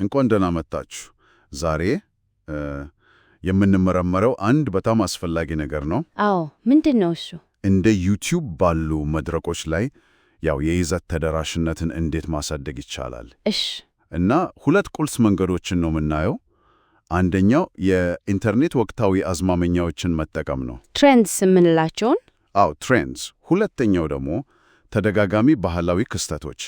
እንኳን ደህና መጣችሁ። ዛሬ የምንመረመረው አንድ በጣም አስፈላጊ ነገር ነው። አዎ፣ ምንድን ነው እሱ? እንደ ዩቲዩብ ባሉ መድረኮች ላይ የይዘት ተደራሽነትን እንዴት ማሳደግ ይቻላል? እና ሁለት ቁልፍ መንገዶችን ነው የምናየው። አንደኛው የኢንተርኔት ወቅታዊ አዝማሚያዎችን መጠቀም ነው፣ ትሬንድስ የምንላቸውን። አዎ፣ ትሬንድስ። ሁለተኛው ደግሞ ተደጋጋሚ ባህላዊ ክስተቶች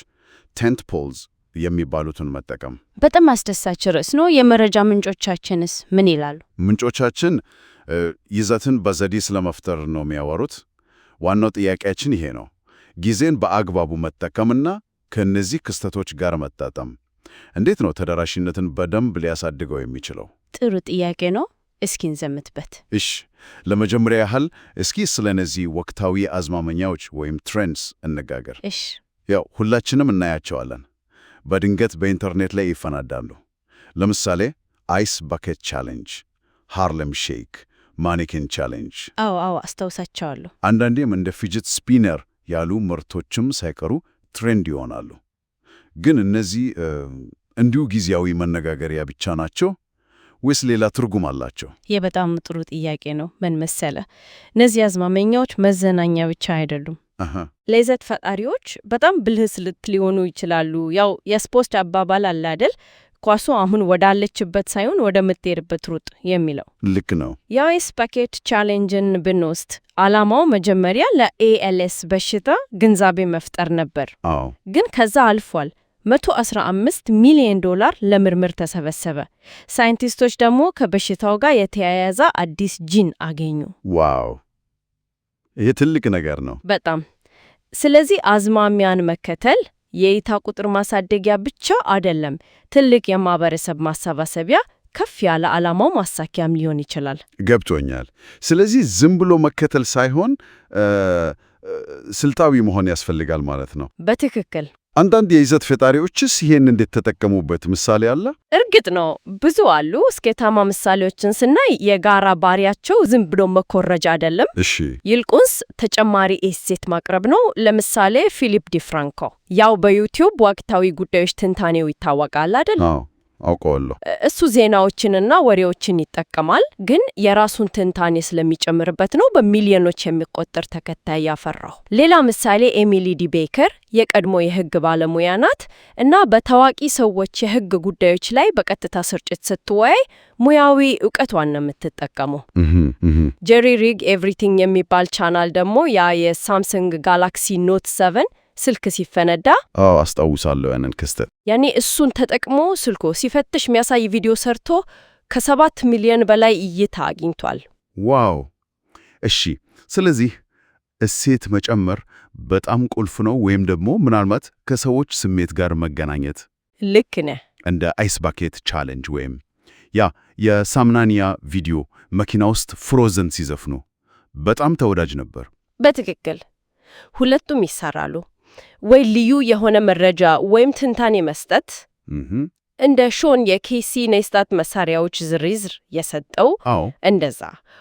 ቴንት ፖልዝ የሚባሉትን መጠቀም። በጣም አስደሳች ርዕስ ነው። የመረጃ ምንጮቻችንስ ምን ይላሉ? ምንጮቻችን ይዘትን በዘዴ ስለመፍጠር ነው የሚያወሩት። ዋናው ጥያቄያችን ይሄ ነው፣ ጊዜን በአግባቡ መጠቀምና ከእነዚህ ክስተቶች ጋር መጣጣም። እንዴት ነው ተደራሽነትን በደንብ ሊያሳድገው የሚችለው? ጥሩ ጥያቄ ነው። እስኪ እንዘምትበት። እሺ፣ ለመጀመሪያ ያህል እስኪ ስለ እነዚህ ወቅታዊ አዝማሚያዎች ወይም ትሬንድስ እንነጋገር። እሺ፣ ሁላችንም እናያቸዋለን። በድንገት በኢንተርኔት ላይ ይፈናዳሉ። ለምሳሌ አይስ ባኬት ቻሌንጅ፣ ሃርለም ሼክ፣ ማኔኪን ቻሌንጅ። አዎ አስታውሳቸዋለሁ። አንዳንዴም እንደ ፊጅት ስፒነር ያሉ ምርቶችም ሳይቀሩ ትሬንድ ይሆናሉ። ግን እነዚህ እንዲሁ ጊዜያዊ መነጋገሪያ ብቻ ናቸው ወይስ ሌላ ትርጉም አላቸው? ይህ በጣም ጥሩ ጥያቄ ነው። ምን መሰለ፣ እነዚህ አዝማሚያዎች መዘናኛ ብቻ አይደሉም። ለይዘት ፈጣሪዎች በጣም ብልህ ስልት ሊሆኑ ይችላሉ። የስፖርት አባባል አለ አይደል? ኳሱ አሁን ወዳለችበት ሳይሆን ወደምትሄድበት ሩጥ የሚለው ልክ ነው። የአይስ ባኬት ቻሌንጅን ብንወስድ ዓላማው መጀመሪያ ለኤኤልኤስ በሽታ ግንዛቤ መፍጠር ነበር። ግን ከዛ አልፏል። $115 ሚሊዮን ለምርምር ተሰበሰበ። ሳይንቲስቶች ደግሞ ከበሽታው ጋር የተያያዘ አዲስ ጂን አገኙ። ዋው! ይህ ትልቅ ነገር ነው በጣም። ስለዚህ አዝማሚያን መከተል የእይታ ቁጥር ማሳደጊያ ብቻ አይደለም፣ ትልቅ የማህበረሰብ ማሰባሰቢያ፣ ከፍ ያለ ዓላማው ማሳኪያም ሊሆን ይችላል። ገብቶኛል። ስለዚህ ዝም ብሎ መከተል ሳይሆን ስልታዊ መሆን ያስፈልጋል ማለት ነው። በትክክል። አንዳንድ የይዘት ፈጣሪዎችስ ይሄን እንዴት ተጠቀሙበት? ምሳሌ አለ? እርግጥ ነው ብዙ አሉ። ስኬታማ ምሳሌዎችን ስናይ የጋራ ባህሪያቸው ዝም ብሎ መኮረጃ አይደለም። እሺ፣ ይልቁንስ ተጨማሪ እሴት ማቅረብ ነው። ለምሳሌ ፊሊፕ ዲፍራንኮ በዩቲዩብ ወቅታዊ ጉዳዮች ትንታኔው ይታወቃል አይደል? አውቀዋለሁ። እሱ ዜናዎችንና ወሬዎችን ይጠቀማል፣ ግን የራሱን ትንታኔ ስለሚጨምርበት ነው በሚሊዮኖች የሚቆጠር ተከታይ ያፈራው። ሌላ ምሳሌ ኤሚሊ ዲ ቤከር የቀድሞ የሕግ ባለሙያ ናት እና በታዋቂ ሰዎች የሕግ ጉዳዮች ላይ በቀጥታ ስርጭት ስትወያይ ሙያዊ እውቀቷን ነው የምትጠቀመው። ጄሪ ሪግ ኤቭሪቲንግ የሚባል ቻናል ደግሞ የሳምሰንግ ጋላክሲ ኖት 7 ስልክ ሲፈነዳ አስታውሳለሁ ያንን ክስተት። እሱን ተጠቅሞ ስልኮ ሲፈትሽ የሚያሳይ ቪዲዮ ሰርቶ ከ7 ሚሊዮን በላይ እይታ አግኝቷል። ዋው! እሺ፣ ስለዚህ እሴት መጨመር በጣም ቁልፍ ነው፣ ወይም ደግሞ ምናልባት ከሰዎች ስሜት ጋር መገናኘት። ልክ ነህ። እንደ አይስ ባኬት ቻሌንጅ ወይም የሳምናኒያ ቪዲዮ መኪና ውስጥ ፍሮዘን ሲዘፍኑ በጣም ተወዳጅ ነበር። በትክክል። ሁለቱም ይሰራሉ። ወይ ልዩ የሆነ መረጃ ወይም ትንታኔ መስጠት፣ እንደ ሾን የኬሲ ኔስታት መሳሪያዎች ዝርዝር የሰጠው እንደዛ፣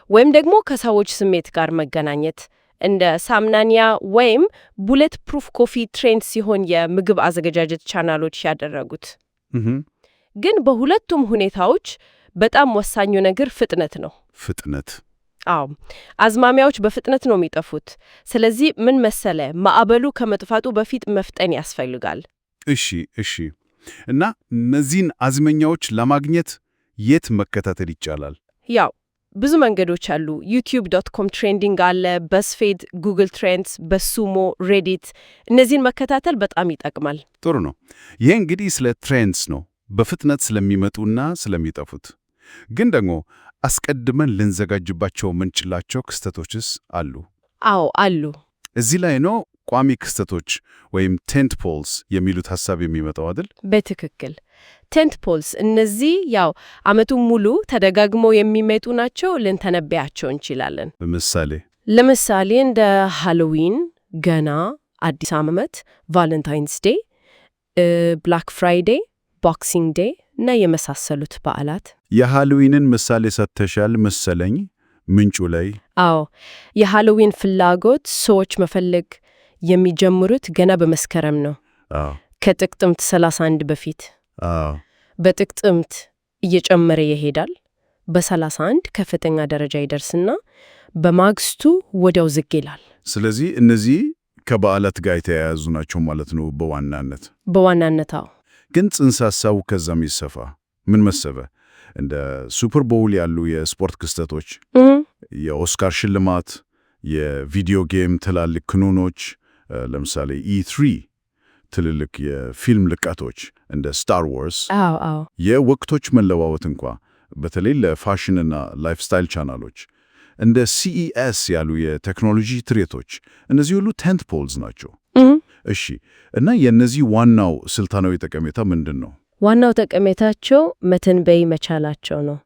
ወይም ደግሞ ከሰዎች ስሜት ጋር መገናኘት እንደ ሳምናኒያ ወይም ቡሌት ፕሩፍ ኮፊ ትሬንድ ሲሆን የምግብ አዘገጃጀት ቻናሎች ያደረጉት። ግን በሁለቱም ሁኔታዎች በጣም ወሳኙ ነገር ፍጥነት ነው። ፍጥነት። አዝማሚያዎች በፍጥነት ነው የሚጠፉት። ስለዚህ ምን መሰለ፣ ማዕበሉ ከመጥፋቱ በፊት መፍጠን ያስፈልጋል። እሺ። እና እነዚህን አዝማሚያዎች ለማግኘት የት መከታተል ይቻላል? ብዙ መንገዶች አሉ። youtube.com ትሬንዲንግ አለ፣ በስፌድ፣ ጉግል ትሬንድስ፣ በሱሞ፣ ሬዲት። እነዚህን መከታተል በጣም ይጠቅማል። ጥሩ ነው። ይህ እንግዲህ ስለ ትሬንድስ ነው፣ በፍጥነት ስለሚመጡና ስለሚጠፉት። ግን ደግሞ አስቀድመን ልንዘጋጅባቸው ምንችላቸው ክስተቶችስ አሉ? አሉ። እዚህ ላይ ነው ቋሚ ክስተቶች ወይም ቴንት ፖልስ የሚሉት ሐሳብ የሚመጣው አይደል? በትክክል። ቴንት ፖልስ እነዚህ ዓመቱን ሙሉ ተደጋግመው የሚመጡ ናቸው። ልንተነብያቸው እንችላለን። ለምሳሌ እንደ ሃሎዊን፣ ገና፣ አዲስ ዓመት፣ ቫለንታይንስ ዴይ፣ ብላክ ፍራይዴይ፣ ቦክሲንግ ዴይ እና የመሳሰሉት በዓላት። የሃሎዊንን ምሳሌ ሰጥተሻል መሰለኝ ምንጩ ላይ። የሃሎዊን ፍላጎት ሰዎች መፈለግ የሚጀምሩት ገና በመስከረም ነው፣ ከጥቅምት 31 በፊት። በጥቅምት እየጨመረ ይሄዳል። በ31 ከፍተኛ ደረጃ ይደርስና በማግስቱ ወዲያው ዝግ ይላል። ስለዚህ እነዚህ ከበዓላት ጋር የተያያዙ ናቸው ማለት ነው በዋናነት አዎ። ግን ጽንሰ ሐሳቡ ከዛም ይሰፋ። ምን መሰበ? እንደ ሱፐር ቦውል ያሉ የስፖርት ክስተቶች፣ የኦስካር ሽልማት፣ የቪዲዮ ጌም ትላልቅ ክንውኖች፣ ለምሳሌ E3 ትልልቅ የፊልም ልቀቶች እንደ ስታር ዋርስ፣ የወቅቶች መለዋወጥ እንኳ በተለይ ለፋሽንና ላይፍስታይል ቻናሎች እንደ CES ያሉ የቴክኖሎጂ ትርኢቶች፣ እነዚህ ሁሉ ቴንት ፖልዝ ናቸው። እሺ፣ እና የእነዚህ ዋናው ስልታናዊ ጠቀሜታ ምንድን ነው? ዋናው ጠቀሜታቸው መተንበይ መቻላቸው ነው።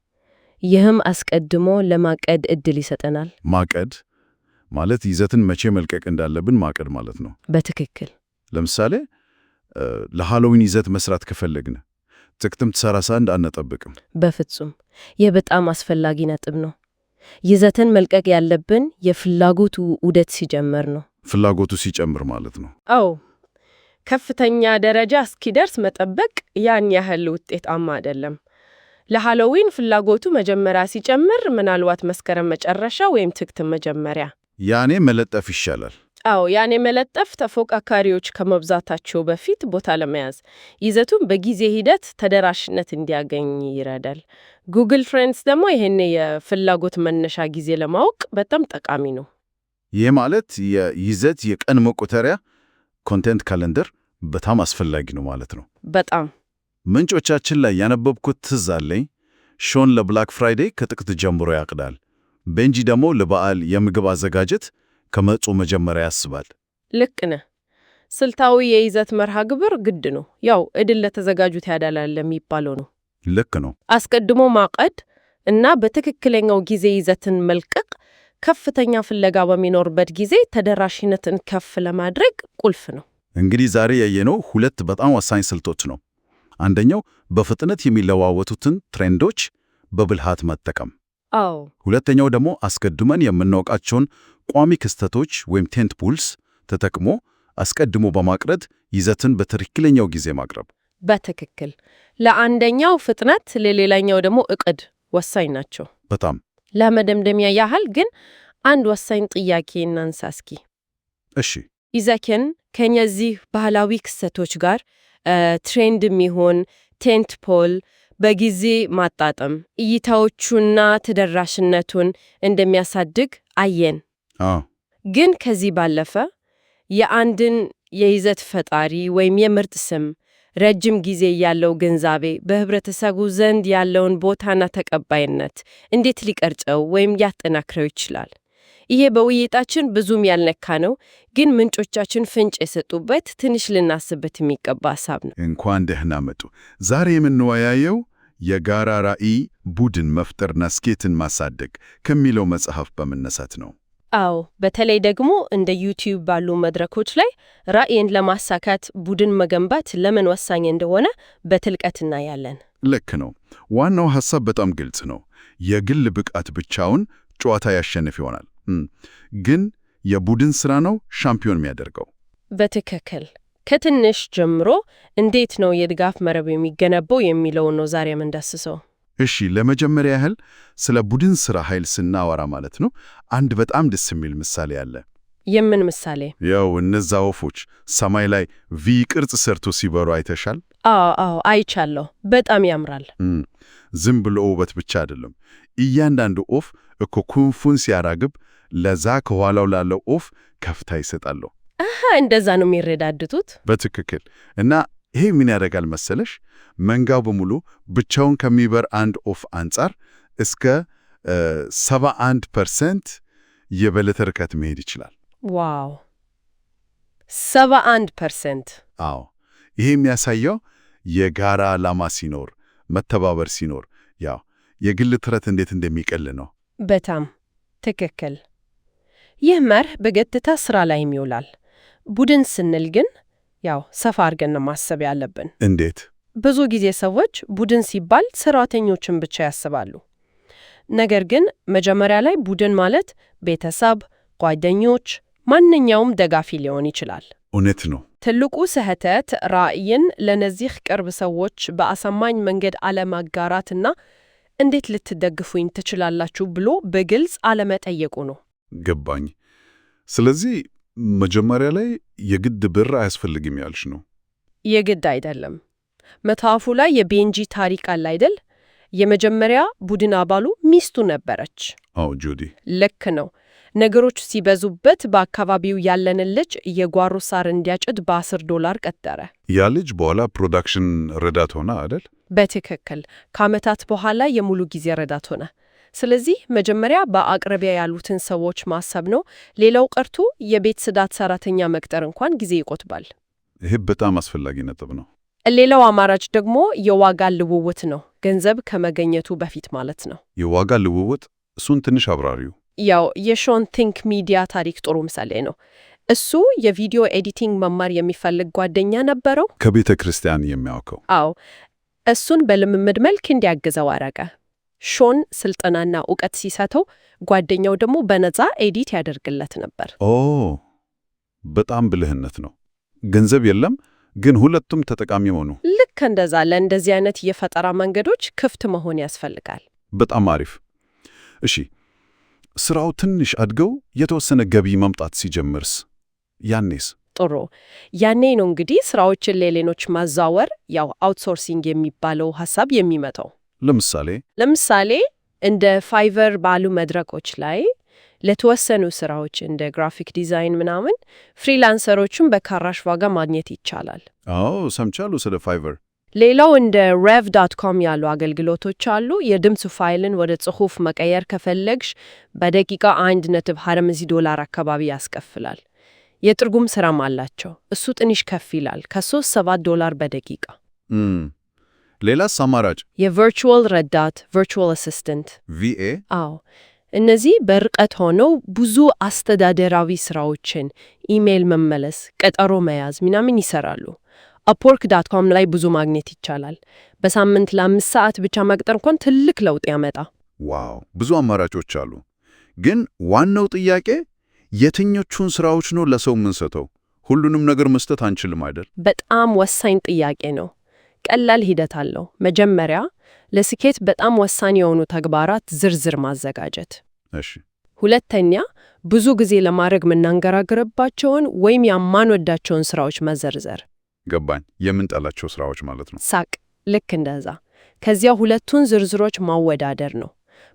ይህም አስቀድሞ ለማቀድ ዕድል ይሰጠናል። ማቀድ ማለት ይዘትን መቼ መልቀቅ እንዳለብን ማቀድ ማለት ነው። በትክክል። ለምሳሌ ለሃሎዊን ይዘት መስራት ከፈለግን ጥቅምት 31 አንጠብቅም። በፍጹም። ይህ በጣም አስፈላጊ ነጥብ ነው። ይዘትን መልቀቅ ያለብን የፍላጎቱ ዑደት ሲጀምር ነው። ፍላጎቱ ሲጨምር ማለት ነው። አዎ። ከፍተኛ ደረጃ እስኪደርስ መጠበቅ ያን ያህል ውጤታማ አይደለም። ለሃሎዊን ፍላጎቱ መጀመሪያ ሲጨምር ምናልባት መስከረም መጨረሻ ወይም ጥቅምት መጀመሪያ ያኔ መለጠፍ ይሻላል። አዎ፣ ያኔ መለጠፍ ተፎካካሪዎች ከመብዛታቸው በፊት ቦታ ለመያዝ ይዘቱን በጊዜ ሂደት ተደራሽነት እንዲያገኝ ይረዳል። ጉግል ትሬንድስ ደግሞ ይሄን የፍላጎት መነሻ ጊዜ ለማወቅ በጣም ጠቃሚ ነው። ይህ ማለት የይዘት የቀን መቆጠሪያ ኮንቴንት ካለንደር በጣም አስፈላጊ ነው ማለት ነው። በጣም ምንጮቻችን ላይ ያነበብኩት ትዝ አለኝ። ሾን ለብላክ ፍራይዴይ ከጥቅምት ጀምሮ ያቅዳል። ቤንጂ ደግሞ ለበዓል የምግብ አዘጋጀት ከመጪው መጀመሪያ ያስባል። ልክ ነህ። ስልታዊ የይዘት መርሃ ግብር ግድ ነው። ያው ዕድል ለተዘጋጁት ያዳላል የሚባለው ነው። ልክ ነው። አስቀድሞ ማቀድ እና በትክክለኛው ጊዜ ይዘትን መልቀቅ ከፍተኛ ፍለጋ በሚኖርበት ጊዜ ተደራሽነትን ከፍ ለማድረግ ቁልፍ ነው። እንግዲህ ዛሬ ያየነው ሁለት በጣም ወሳኝ ስልቶች ነው። አንደኛው በፍጥነት የሚለዋወጡትን ትሬንዶች በብልሃት መጠቀም። አዎ። ሁለተኛው ደግሞ አስቀድመን የምናውቃቸውን ቋሚ ክስተቶች ወይም ቴንት ፖልስ ተጠቅሞ አስቀድሞ በማቅረድ ይዘትን በትክክለኛው ጊዜ ማቅረብ። በትክክል። ለአንደኛው ፍጥነት፣ ለሌላኛው ደግሞ እቅድ ወሳኝ ናቸው። በጣም ለመደምደሚያ ያህል ግን አንድ ወሳኝ ጥያቄ እናንሳ እስኪ። እሺ። ይዘትን ከነዚህ ባህላዊ ክስተቶች ጋር ትሬንድም ይሁን ቴንት ፖል በጊዜ ማጣጠም እይታዎቹና ተደራሽነቱን እንደሚያሳድግ አየን። ግን ከዚህ ባለፈ የአንድን የይዘት ፈጣሪ ወይም የምርት ስም ረጅም ጊዜ ያለው ግንዛቤ በህብረተሰቡ ዘንድ ያለውን ቦታና ተቀባይነት እንዴት ሊቀርጸው ወይም ሊያጠናክረው ይችላል? ይሄ በውይይታችን ብዙም ያልነካ ነው፣ ግን ምንጮቻችን ፍንጭ የሰጡበት ትንሽ ልናስበት የሚገባ ሀሳብ ነው። እንኳን ደህና መጡ። ዛሬ የምንወያየው የጋራ ራዕይ ቡድን መፍጠርና ስኬትን ማሳደግ ከሚለው መጽሐፍ በመነሳት ነው። አዎ፣ በተለይ ደግሞ እንደ ዩቲዩብ ባሉ መድረኮች ላይ ራዕይን ለማሳካት ቡድን መገንባት ለምን ወሳኝ እንደሆነ በጥልቀት እናያለን። ልክ ነው። ዋናው ሐሳብ በጣም ግልጽ ነው። የግል ብቃት ብቻውን ጨዋታ ያሸንፍ ይሆናል፣ ግን የቡድን ሥራ ነው ሻምፒዮን የሚያደርገው። በትክክል። ከትንሽ ጀምሮ እንዴት ነው የድጋፍ መረብ የሚገነባው የሚለውን ነው ዛሬ የምንዳስሰው። እሺ፣ ለመጀመሪያ ያህል ስለ ቡድን ሥራ ኃይል ስናወራ ማለት ነው አንድ በጣም ደስ የሚል ምሳሌ አለ። የምን ምሳሌ? ያው እነዛ ወፎች ሰማይ ላይ ቪ ቅርጽ ሰርቶ ሲበሩ አይተሻል? አዎ አይቻለሁ። በጣም ያምራል። ዝም ብሎ ውበት ብቻ አይደለም። እያንዳንዱ ወፍ እኮ ክንፉን ሲያራግብ ለዛ ከኋላው ላለው ወፍ ከፍታ ይሰጣለሁ። እንደዛ ነው የሚረዳድቱት። በትክክል። እና ይሄ ምን ያደርጋል መሰለሽ? መንጋው በሙሉ ብቻውን ከሚበር አንድ ወፍ አንጻር እስከ 71% የበለጠ ርቀት መሄድ ይችላል። ዋው! 71%! አዎ። ይሄ የሚያሳየው የጋራ ዓላማ ሲኖር፣ መተባበር ሲኖር፣ ያው የግል ጥረት እንዴት እንደሚቀል ነው። በጣም ትክክል። ይህ መርህ በገትታ ሥራ ላይም ይውላል። ቡድን ስንል ግን ያው ሰፋ አድርገን ማሰብ ያለብን። እንዴት? ብዙ ጊዜ ሰዎች ቡድን ሲባል ሰራተኞችን ብቻ ያስባሉ። ነገር ግን መጀመሪያ ላይ ቡድን ማለት ቤተሰብ፣ ጓደኞች፣ ማንኛውም ደጋፊ ሊሆን ይችላል። እውነት ነው። ትልቁ ስህተት ራዕይን ለነዚህ ቅርብ ሰዎች በአሳማኝ መንገድ አለማጋራትና እንዴት ልትደግፉኝ ትችላላችሁ ብሎ በግልጽ አለመጠየቁ ነው። ገባኝ። ስለዚህ መጀመሪያ ላይ የግድ ብር አያስፈልግም ያልሽ ነው? የግድ አይደለም። መጽሐፉ ላይ የቤንጂ ታሪክ አለ አይደል? የመጀመሪያ ቡድን አባሉ ሚስቱ ነበረች። አዎ ጁዲ። ልክ ነው። ነገሮች ሲበዙበት በአካባቢው ያለንን ልጅ የጓሮ ሳር እንዲያጭድ $10 ቀጠረ። ያ ልጅ በኋላ ፕሮዳክሽን ረዳት ሆነ አይደል? በትክክል። ከዓመታት በኋላ የሙሉ ጊዜ ረዳት ሆነ። ስለዚህ መጀመሪያ በአቅራቢያ ያሉትን ሰዎች ማሰብ ነው። ሌላው ቀርቶ የቤት ጽዳት ሰራተኛ መቅጠር እንኳን ጊዜ ይቆጥባል። ይህ በጣም አስፈላጊ ነጥብ ነው። ሌላው አማራጭ ደግሞ የዋጋ ልውውጥ ነው። ገንዘብ ከመገኘቱ በፊት ማለት ነው። የዋጋ ልውውጥ? እሱን ትንሽ አብራሪው። ያው የሾን ቲንክ ሚዲያ ታሪክ ጥሩ ምሳሌ ነው። እሱ የቪዲዮ ኤዲቲንግ መማር የሚፈልግ ጓደኛ ነበረው፣ ከቤተ ክርስቲያን የሚያውቀው። አዎ፣ እሱን በልምምድ መልክ እንዲያግዘው አረገ። ሾን ስልጠናና እውቀት ሲሰጠው፣ ጓደኛው ደግሞ በነፃ ኤዲት ያደርግለት ነበር። ኦ፣ በጣም ብልህነት ነው። ገንዘብ የለም ግን ሁለቱም ተጠቃሚ ሆኑ። ልክ እንደዛ። ለእንደዚህ አይነት የፈጠራ መንገዶች ክፍት መሆን ያስፈልጋል። በጣም አሪፍ። እሺ፣ ስራው ትንሽ አድገው የተወሰነ ገቢ መምጣት ሲጀምርስ? ያኔስ? ጥሩ። ያኔ ነው እንግዲህ ስራዎችን ለሌሎች ማዛወር፣ ያው አውትሶርሲንግ የሚባለው ሐሳብ የሚመጣው። ለምሳሌ እንደ ፋይቨር ባሉ መድረኮች ላይ ለተወሰኑ ስራዎች እንደ ግራፊክ ዲዛይን ምናምን ፍሪላንሰሮችን በካራሽ ዋጋ ማግኘት ይቻላል። አዎ ሰምቻለሁ ስለ ፋይቨር። ሌላው እንደ rev.com ያሉ አገልግሎቶች አሉ። የድምፅ ፋይልን ወደ ጽሑፍ መቀየር ከፈለግሽ በደቂቃ $1.25 አካባቢ ያስከፍላል። የትርጉም ስራም አላቸው። እሱ ትንሽ ከፍ ይላል፣ $3-7 በደቂቃ። ሌላስ አማራጭ? የቨርቹዋል ረዳት virtual assistant ቪኤ? አዎ፣ እነዚህ በርቀት ሆነው ብዙ አስተዳደራዊ ስራዎችን፣ ኢሜይል መመለስ፣ ቀጠሮ መያዝ ምናምን ይሰራሉ። upwork.com ላይ ብዙ ማግኘት ይቻላል። በሳምንት ለ5 ሰዓት ብቻ መቅጠር እንኳን ትልቅ ለውጥ ያመጣ። ዋው፣ ብዙ አማራጮች አሉ። ግን ዋናው ጥያቄ የትኞቹን ስራዎች ነው ለሰው የምንሰጠው? ሁሉንም ነገር መስጠት አንችልም አይደል? በጣም ወሳኝ ጥያቄ ነው። ቀላል ሂደት አለው። መጀመሪያ ለስኬት በጣም ወሳኝ የሆኑ ተግባራት ዝርዝር ማዘጋጀት። እሺ። ሁለተኛ ብዙ ጊዜ ለማድረግ የምናንገራግርባቸውን ወይም የማንወዳቸውን ስራዎች መዘርዘር። ገባኝ። የምንጠላቸው ስራዎች ማለት ነው። ሳቅ። ልክ እንደዛ። ከዚያ ሁለቱን ዝርዝሮች ማወዳደር ነው።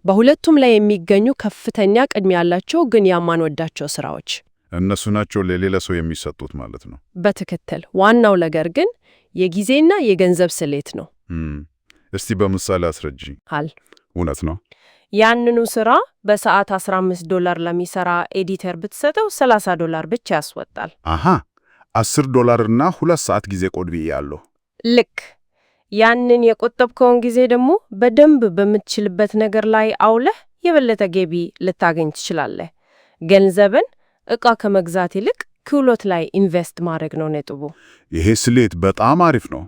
በሁለቱም ላይ የሚገኙ ከፍተኛ ቅድሚያ ያላቸው ግን የማንወዳቸው ስራዎች እነሱ ናቸው ለሌላ ሰው የሚሰጡት ማለት ነው። በትክክል። ዋናው ነገር ግን የጊዜና የገንዘብ ስሌት ነው። እስቲ በምሳሌ አስረጅኝ። እውነት ነው። ያንኑ ስራ በሰዓት $15 ለሚሰራ ኤዲተር ብትሰጠው $30 ብቻ ያስወጣል። አሃ፣ $10 እና 2 ሰዓት ጊዜ ቆጥቢ ያለው። ልክ። ያንን የቆጠብከውን ጊዜ ደግሞ በደንብ በምትችልበት ነገር ላይ አውለህ የበለጠ ገቢ ልታገኝ ትችላለህ። ገንዘብን ዕቃ ከመግዛት ይልቅ ክህሎት ላይ ኢንቨስት ማድረግ ነው ነጥቡ። ይሄ ስሌት በጣም አሪፍ ነው።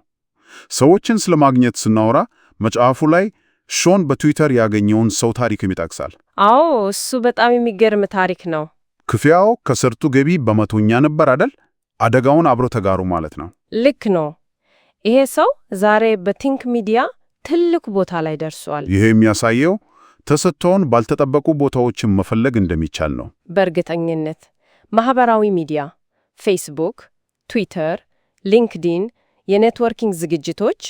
ሰዎችን ስለማግኘት ስናወራ መጽሐፉ ላይ ሾን በትዊተር ያገኘውን ሰው ታሪክም ይጠቅሳል። አዎ፣ እሱ በጣም የሚገርም ታሪክ ነው። ክፍያው ከሰርቱ ገቢ በመቶኛ ነበር አይደል? አደጋውን አብሮ ተጋሩ ማለት ነው። ልክ ነው። ይሄ ሰው ዛሬ በቲንክ ሚዲያ ትልቅ ቦታ ላይ ደርሷል። ይሄ የሚያሳየው ተሰጥቶን ባልተጠበቁ ቦታዎችን መፈለግ እንደሚቻል ነው። በእርግጠኝነት ማህበራዊ ሚዲያ፣ ፌስቡክ፣ ትዊተር፣ ሊንክዲን፣ የኔትወርኪንግ ዝግጅቶች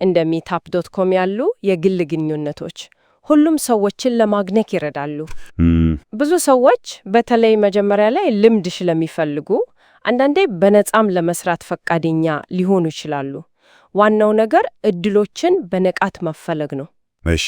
እንደ meetup.com ያሉ የግል ግንኙነቶች ሁሉም ሰዎችን ለማግኘት ይረዳሉ። ብዙ ሰዎች በተለይ መጀመሪያ ላይ ልምድ ስለሚፈልጉ አንዳንዴ በነፃም ለመስራት ፈቃደኛ ሊሆኑ ይችላሉ። ዋናው ነገር እድሎችን በንቃት መፈለግ ነው። እሺ፣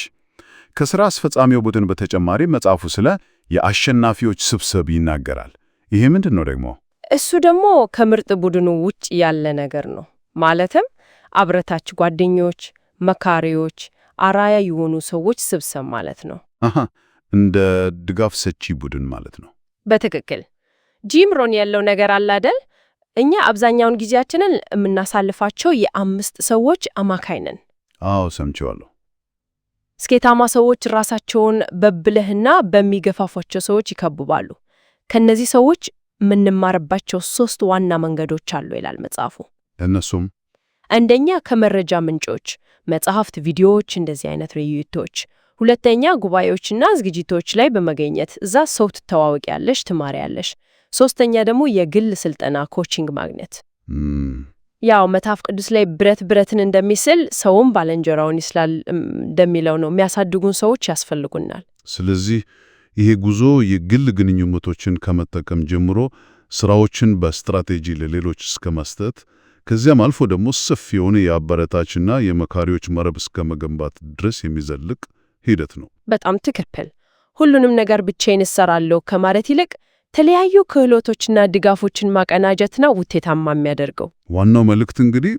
ከሥራ አስፈጻሚው ቡድን በተጨማሪ መጽሐፉ ስለ የአሸናፊዎች ስብስብ ይናገራል። ይሄ ምንድን ነው ደግሞ? እሱ ደግሞ ከምርጥ ቡድኑ ውጭ ያለ ነገር ነው። ማለትም አብረታች ጓደኞች፣ መካሪዎች፣ አራያ የሆኑ ሰዎች ስብስብ ማለት ነው። እንደ ድጋፍ ሰጪ ቡድን ማለት ነው። በትክክል። ጂም ሮን ያለው ነገር አለ አይደል? እኛ አብዛኛውን ጊዜያችንን የምናሳልፋቸው የ5 ሰዎች አማካይ ነን። አዎ ሰምቼዋለሁ። ስኬታማ ሰዎች ራሳቸውን በብልህና በሚገፋፏቸው ሰዎች ይከብባሉ። ከነዚህ ሰዎች የምንማርባቸው 3 ዋና መንገዶች አሉ ይላል መጽሐፉ። እነሱም አንደኛ ከመረጃ ምንጮች፣ መጽሐፍት፣ ቪዲዮዎች፣ እንደዚህ አይነት ውይይቶች። ሁለተኛ ጉባኤዎችና ዝግጅቶች ላይ በመገኘት እዛ ሰው ትተዋወቂያለሽ፣ ትማሪያለሽ። ሶስተኛ ደግሞ የግል ስልጠና ኮቺንግ ማግኘት። ያው መጽሐፍ ቅዱስ ላይ ብረት ብረትን እንደሚስል ሰውም ባልንጀራውን ይስላል እንደሚለው ነው። የሚያሳድጉን ሰዎች ያስፈልጉናል። ስለዚህ ይሄ ጉዞ የግል ግንኙነቶችን ከመጠቀም ጀምሮ ስራዎችን በስትራቴጂ ለሌሎች እስከ መስጠት ከዚያም አልፎ ደግሞ ሰፊ የሆነ የአበረታችና የመካሪዎች መረብ እስከ መገንባት ድረስ የሚዘልቅ ሂደት ነው። በጣም ትክክል። ሁሉንም ነገር ብቻዬን እሰራለሁ ከማለት ይልቅ የተለያዩ ክህሎቶችና ድጋፎችን ማቀናጀትና ውጤታማ የሚያደርገው ዋናው መልእክት እንግዲህ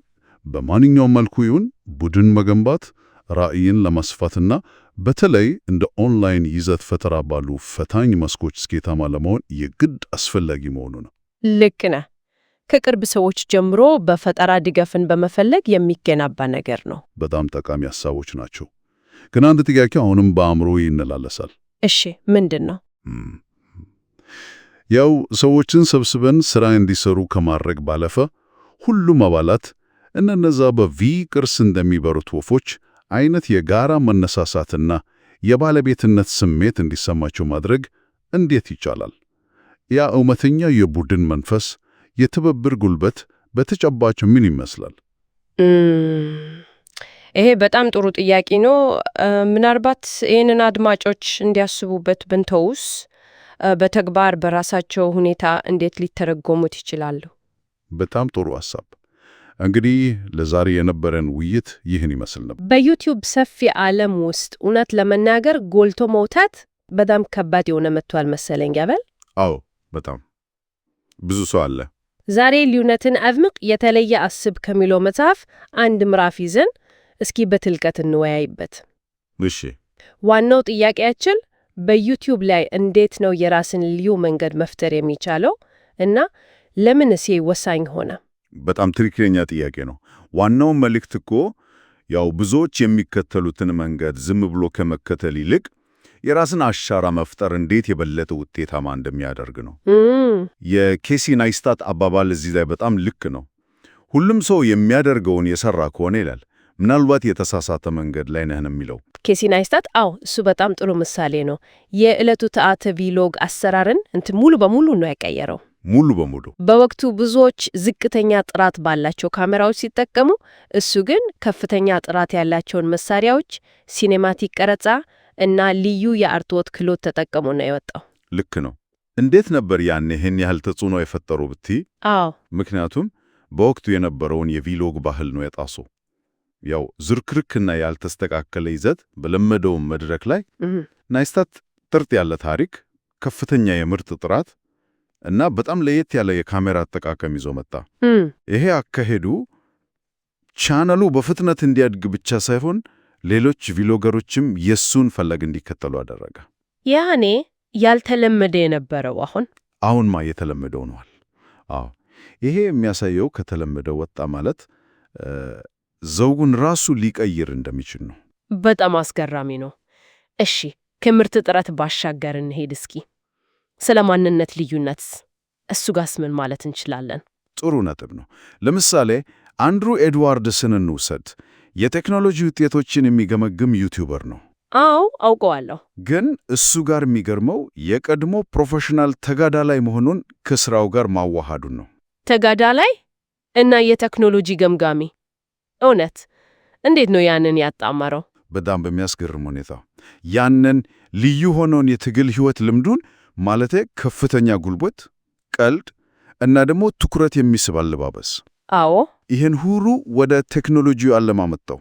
በማንኛውም መልኩ ይሁን ቡድን መገንባት ራዕይን ለማስፋትና በተለይ እንደ ኦንላይን ይዘት ፈጠራ ባሉ ፈታኝ መስኮች ስኬታማ ለመሆን የግድ አስፈላጊ መሆኑ ነው። ልክ ነህ። ከቅርብ ሰዎች ጀምሮ በፈጠራ ድጋፍን በመፈለግ የሚገነባ ነገር ነው። በጣም ጠቃሚ ሐሳቦች ናቸው። ግን አንድ ጥያቄ አሁንም በአእምሮ ይመላለሳል። እሺ፣ ምንድን ነው? ያው ሰዎችን ሰብስበን ሥራ እንዲሰሩ ከማድረግ ባለፈ ሁሉም አባላት እነዛ በቪ ቅርስ እንደሚበሩት ወፎች አይነት የጋራ መነሳሳትና የባለቤትነት ስሜት እንዲሰማቸው ማድረግ እንዴት ይቻላል? ያ እውነተኛ የቡድን መንፈስ፣ የትብብር ጉልበት በተጨባጭ ምን ይመስላል? ይሄ በጣም ጥሩ ጥያቄ ነው። ምናልባት ይህንን አድማጮች እንዲያስቡበት ብንተውስ በተግባር በራሳቸው ሁኔታ እንዴት ሊተረጎሙት ይችላሉ? በጣም ጥሩ ሐሳብ። እንግዲህ ለዛሬ የነበረን ውይይት ይህን ይመስል ነበር። በዩቲዩብ ሰፊ ዓለም ውስጥ እውነት ለመናገር ጎልቶ መውጣት በጣም ከባድ የሆነ መጥቷል መሰለኝ ያበል። አዎ፣ በጣም ብዙ ሰው አለ። ዛሬ ልዩነትን አድምቅ የተለየ አስብ ከሚለው መጽሐፍ አንድ ምዕራፍ ይዘን እስኪ በጥልቀት እንወያይበት። እሺ። ዋናው ጥያቄያችን በዩቲዩብ ላይ እንዴት ነው የራስን ልዩ መንገድ መፍጠር የሚቻለው እና ለምንስ ወሳኝ ሆነ? በጣም ትክክለኛ ጥያቄ ነው። ዋናው መልእክት እኮ ያው ብዙዎች የሚከተሉትን መንገድ ዝም ብሎ ከመከተል ይልቅ የራስን አሻራ መፍጠር እንዴት የበለጠ ውጤታማ እንደሚያደርግ ነው። የኬሲ ናይስታት አባባል እዚህ ላይ በጣም ልክ ነው። ሁሉም ሰው የሚያደርገውን የሰራ ከሆነ ይላል ምናልባት የተሳሳተ መንገድ ላይ ነህ ነው የሚለው ኬሲ ናይስታት። አዎ፣ እሱ በጣም ጥሩ ምሳሌ ነው። የዕለቱ ተአተ ቪሎግ አሰራርን ሙሉ በሙሉ ነው ያቀየረው። ሙሉ በሙሉ በወቅቱ ብዙዎች ዝቅተኛ ጥራት ባላቸው ካሜራዎች ሲጠቀሙ፣ እሱ ግን ከፍተኛ ጥራት ያላቸውን መሳሪያዎች፣ ሲኔማቲክ ቀረጻ እና ልዩ የአርትዖት ክህሎት ተጠቀሙ ነው የወጣው። ልክ ነው። እንዴት ነበር ያን ይህን ያህል ተጽዕኖ የፈጠሩ ብትይ? አዎ፣ ምክንያቱም በወቅቱ የነበረውን የቪሎግ ባህል ነው የጣሰው። ያው ዝርክርክና ያልተስተካከለ ይዘት በለመደው መድረክ ላይ ናይስታት ጥርጥ ያለ ታሪክ፣ ከፍተኛ የምርጥ ጥራት እና በጣም ለየት ያለ የካሜራ አጠቃቀም ይዞ መጣ። ይሄ አካሄዱ ቻናሉ በፍጥነት እንዲያድግ ብቻ ሳይሆን ሌሎች ቪሎገሮችም የሱን ፈለግ እንዲከተሉ አደረገ። ያኔ ያልተለመደ የነበረው አሁንማ የተለመደ ሆኗል። አዎ፣ ይሄ የሚያሳየው ከተለመደው ወጣ ማለት ዘውጉን ራሱ ሊቀይር እንደሚችል ነው። በጣም አስገራሚ ነው። እሺ፣ ከምርት ጥረት ባሻገር እንሄድ እስኪ። ስለ ማንነት ልዩነት እሱ ጋስ ምን ማለት እንችላለን? ጥሩ ነጥብ ነው። ለምሳሌ አንድሩ ኤድዋርድስን እንውሰድ። የቴክኖሎጂ ውጤቶችን የሚገመግም ዩቲዩበር ነው። አዎ፣ አውቀዋለሁ። ግን እሱ ጋር የሚገርመው የቀድሞ ፕሮፌሽናል ተጋዳላይ መሆኑን ከስራው ጋር ማዋሃዱን ነው። ተጋዳላይ እና የቴክኖሎጂ ገምጋሚ። እውነት? እንዴት ነው ያንን ያጣመረው? በጣም በሚያስገርም ሁኔታ ያንን ልዩ ሆነውን የትግል ህይወት ልምዱን ማለቴ ከፍተኛ ጉልበት፣ ቀልድ እና ደግሞ ትኩረት የሚስብ አለባበስ። አዎ፣ ይህን ሁሉ ወደ ቴክኖሎጂው አለማመጣው።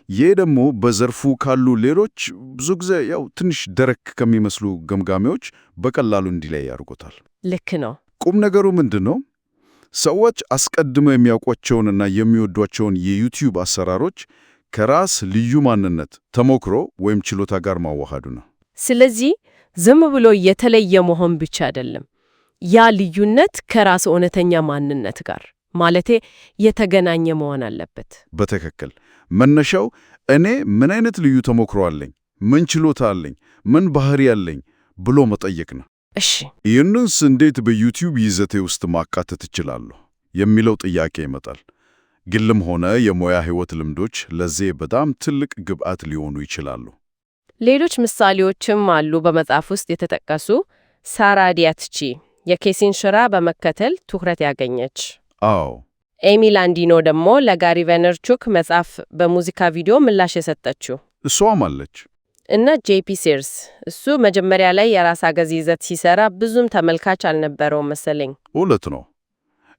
ይህ ደግሞ በዘርፉ ካሉ ሌሎች ብዙ ጊዜ ያው ትንሽ ደረቅ ከሚመስሉ ገምጋሚዎች በቀላሉ እንዲለይ ያደርጎታል። ልክ ነው። ቁም ነገሩ ምንድን ነው? ሰዎች አስቀድመው የሚያውቋቸውንና የሚወዷቸውን የዩቲዩብ አሰራሮች ከራስ ልዩ ማንነት፣ ተሞክሮ ወይም ችሎታ ጋር ማዋሃዱ ነው። ስለዚህ ዝም ብሎ የተለየ መሆን ብቻ አይደለም፣ ያ ልዩነት ከራስ እውነተኛ ማንነት ጋር ማለቴ የተገናኘ መሆን አለበት። በትክክል መነሻው እኔ ምን አይነት ልዩ ተሞክሮ አለኝ፣ ምን ችሎታ አለኝ፣ ምን ባህሪ አለኝ ብሎ መጠየቅ ነው። እሺ፣ ይህንንስ እንዴት በዩቲዩብ ይዘቴ ውስጥ ማካተት እችላለሁ የሚለው ጥያቄ ይመጣል። ግልም ሆነ የሙያ ሕይወት ልምዶች ለዚህ በጣም ትልቅ ግብአት ሊሆኑ ይችላሉ። ሌሎች ምሳሌዎችም አሉ በመጽሐፍ ውስጥ የተጠቀሱ። ሳራ ዲያትቺ የኬሲን ሥራ በመከተል ትኩረት ያገኘች። አዎ፣ ኤሚ ላንዲኖ ደግሞ ለጋሪ ቬነርቹክ መጽሐፍ በሙዚቃ ቪዲዮ ምላሽ የሰጠችው እሷም አለች። እና ጄፒ ሲርስ እሱ መጀመሪያ ላይ የራስ አገዝ ይዘት ሲሰራ ብዙም ተመልካች አልነበረውም መሰለኝ። እውነት ነው።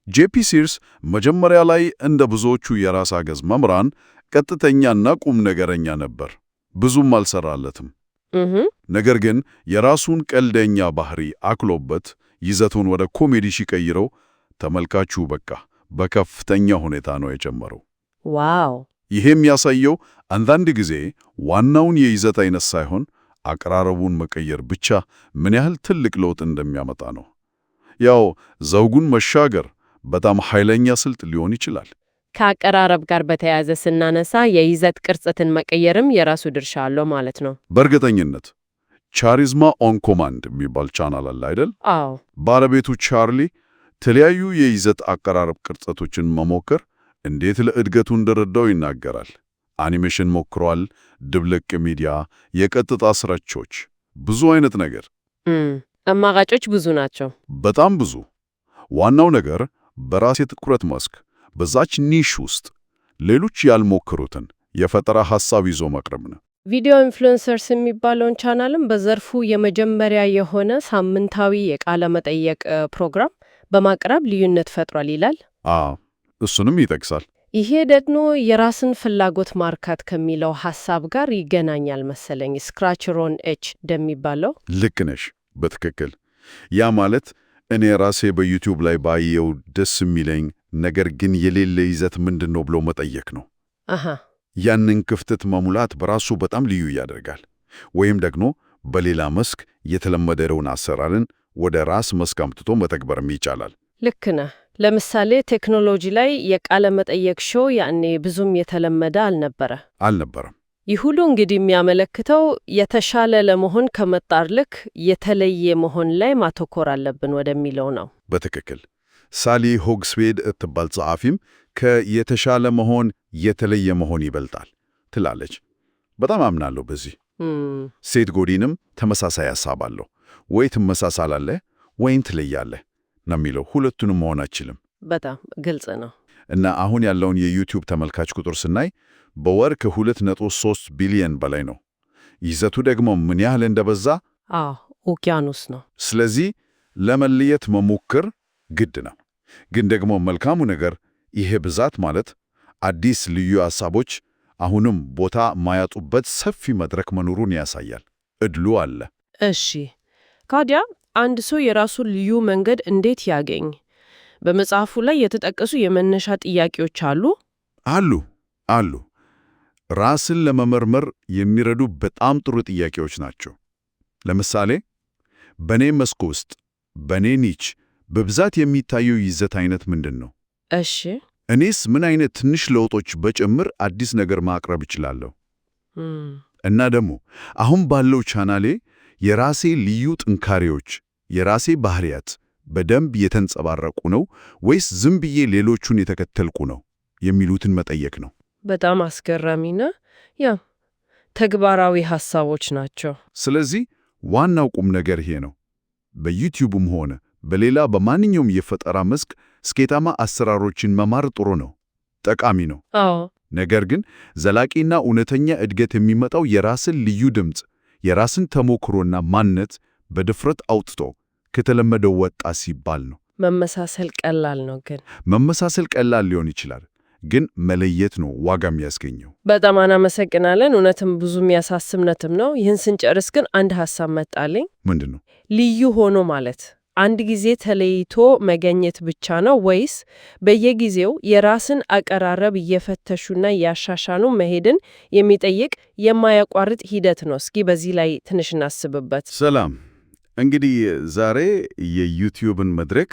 ጄፒ ሲርስ መጀመሪያ ላይ እንደ ብዙዎቹ የራስ አገዝ መምህራን ቀጥተኛና ቁም ነገረኛ ነበር። ብዙም አልሰራለትም። ነገር ግን የራሱን ቀልደኛ ባህሪ አክሎበት ይዘቱን ወደ ኮሜዲ ሲቀይረው ተመልካቹ በከፍተኛ ሁኔታ ነው የጨመረው። ዋው! ይሄም ያሳየው አንዳንድ ጊዜ ዋናውን የይዘት አይነት ሳይሆን አቀራረቡን መቀየር ብቻ ምን ያህል ትልቅ ለውጥ እንደሚያመጣ ነው። ያው ዘውጉን መሻገር በጣም ኃይለኛ ስልት ሊሆን ይችላል። ከአቀራረብ ጋር በተያያዘ ስናነሳ የይዘት ቅርጸትን መቀየርም የራሱ ድርሻ አለው ማለት ነው። በእርግጠኝነት ቻሪዝማ ኦን ኮማንድ የሚባል ቻናል አለ አይደል? አዎ። ባለቤቱ ቻርሊ የተለያዩ የይዘት አቀራረብ ቅርጸቶችን መሞከር እንዴት ለእድገቱ እንደረዳው ይናገራል። አኒሜሽን ሞክሯል፣ ድብልቅ ሚዲያ፣ የቀጥታ ስራቾች፣ ብዙ አይነት ነገር። አማራጮች ብዙ ናቸው፣ በጣም ብዙ። ዋናው ነገር በራስ የትኩረት መስክ በዛች ኒሽ ውስጥ ሌሎች ያልሞከሩትን የፈጠራ ሐሳብ ይዞ መቅረብ ነው። ቪዲዮ ኢንፍሉዌንሰርስ የሚባለውን ቻናልም በዘርፉ የመጀመሪያ የሆነ ሳምንታዊ የቃለ መጠየቅ ፕሮግራም በማቅረብ ልዩነት ፈጥሯል ይላል። እሱንም ይጠቅሳል። ይሄ ደግሞ የራስን ፍላጎት ማርካት ከሚለው ሐሳብ ጋር ይገናኛል መሰለኝ። ስክራች ሮን ኤች እንደሚባለው። ልክ ነሽ፣ በትክክል። ያ ማለት እኔ ራሴ በዩቲዩብ ላይ ባየው ደስ የሚለኝ ነገር ግን የሌለ ይዘት ምንድን ነው ብሎ መጠየቅ ነው። ያንን ክፍተት መሙላት በራሱ በጣም ልዩ ያደርጋል። ወይም ደግሞ በሌላ መስክ የተለመደውን አሰራርን ወደ ራስ መስክ አምጥቶ መተግበርም ይቻላል። ልክ ነህ። ለምሳሌ ቴክኖሎጂ ላይ የቃለ መጠየቅ ሾው ያኔ ብዙም የተለመደ አልነበረም። ይህ ሁሉ እንግዲህ የሚያመለክተው የተሻለ ለመሆን ከመጣር ልክ የተለየ መሆን ላይ ማተኮር አለብን ወደሚለው ነው። በትክክል። ሳሊ ሆግስዌድ እትባል ጸሐፊም ከየተሻለ መሆን የተለየ መሆን ይበልጣል ትላለች። በጣም አምናለሁ በዚህ። ሴት ጎዲንም ተመሳሳይ ሐሳብ አለው። ወይ ትመሳሳላለህ ወይም ትለያለህ ነው የሚለው። ሁለቱንም መሆን አይችልም። በጣም ግልጽ ነው። እና አሁን ያለውን የዩቲዩብ ተመልካች ቁጥር ስናይ በወር ከ2.3 ቢሊዮን በላይ ነው። ይዘቱ ደግሞ ምን ያህል እንደበዛ ውቅያኖስ ነው። ስለዚህ ለመለየት መሞከር ግድ ነው። ግን ደግሞ መልካሙ ነገር ይሄ ብዛት ማለት አዲስ ልዩ ሐሳቦች አሁንም ቦታ ማያጡበት ሰፊ መድረክ መኖሩን ያሳያል። እድሉ አለ። እሺ፣ ካዲያ አንድ ሰው የራሱን ልዩ መንገድ እንዴት ያገኝ? በመጽሐፉ ላይ የተጠቀሱ የመነሻ ጥያቄዎች አሉ። ራስን ለመመርመር የሚረዱ በጣም ጥሩ ጥያቄዎች ናቸው። ለምሳሌ በኔ መስክ ውስጥ በኔ ኒች በብዛት የሚታየው ይዘት አይነት ምንድን ነው? እሺ፣ እኔስ ምን አይነት ትንሽ ለውጦች በጭምር አዲስ ነገር ማቅረብ እችላለሁ? እና ደግሞ አሁን ባለው ቻናሌ የራሴ ልዩ ጥንካሬዎች፣ የራሴ ባህሪያት በደንብ የተንጸባረቁ ነው ወይስ ዝም ብዬ ሌሎቹን የተከተልኩ ነው የሚሉትን መጠየቅ ነው። በጣም አስገራሚና ተግባራዊ ሐሳቦች ናቸው። ስለዚህ ዋናው ቁም ነገር ይሄ ነው። በዩቲዩብም ሆነ በሌላ በማንኛውም የፈጠራ መስክ ስኬታማ አሰራሮችን መማር ጥሩ ነው፣ ጠቃሚ ነው። ነገር ግን ዘላቂና እውነተኛ እድገት የሚመጣው የራስን ልዩ ድምፅ፣ የራስን ተሞክሮና ማንነት በድፍረት አውጥቶ ከተለመደው ወጣ ሲባል ነው። መመሳሰል ቀላል ነው። መመሳሰል ቀላል ሊሆን ይችላል፣ ግን መለየት ነው ዋጋ የሚያስገኘው። በጣም እናመሰግናለን። እውነትም ብዙ የሚያሳስብ ነጥብ ነው። ይህን ስንጨርስ ግን አንድ ሐሳብ መጣልኝ። ምንድን ነው? ልዩ ሆኖ ማለት አንድ ጊዜ ተለይቶ መገኘት ብቻ ነው ወይስ በየጊዜው የራስን አቀራረብ እየፈተሹና እያሻሻሉ መሄድን የሚጠይቅ የማያቋርጥ ሂደት ነው? እስኪ በዚህ ላይ ትንሽ እናስብበት። ሰላም። እንግዲህ ዛሬ የዩቲዩብን መድረክ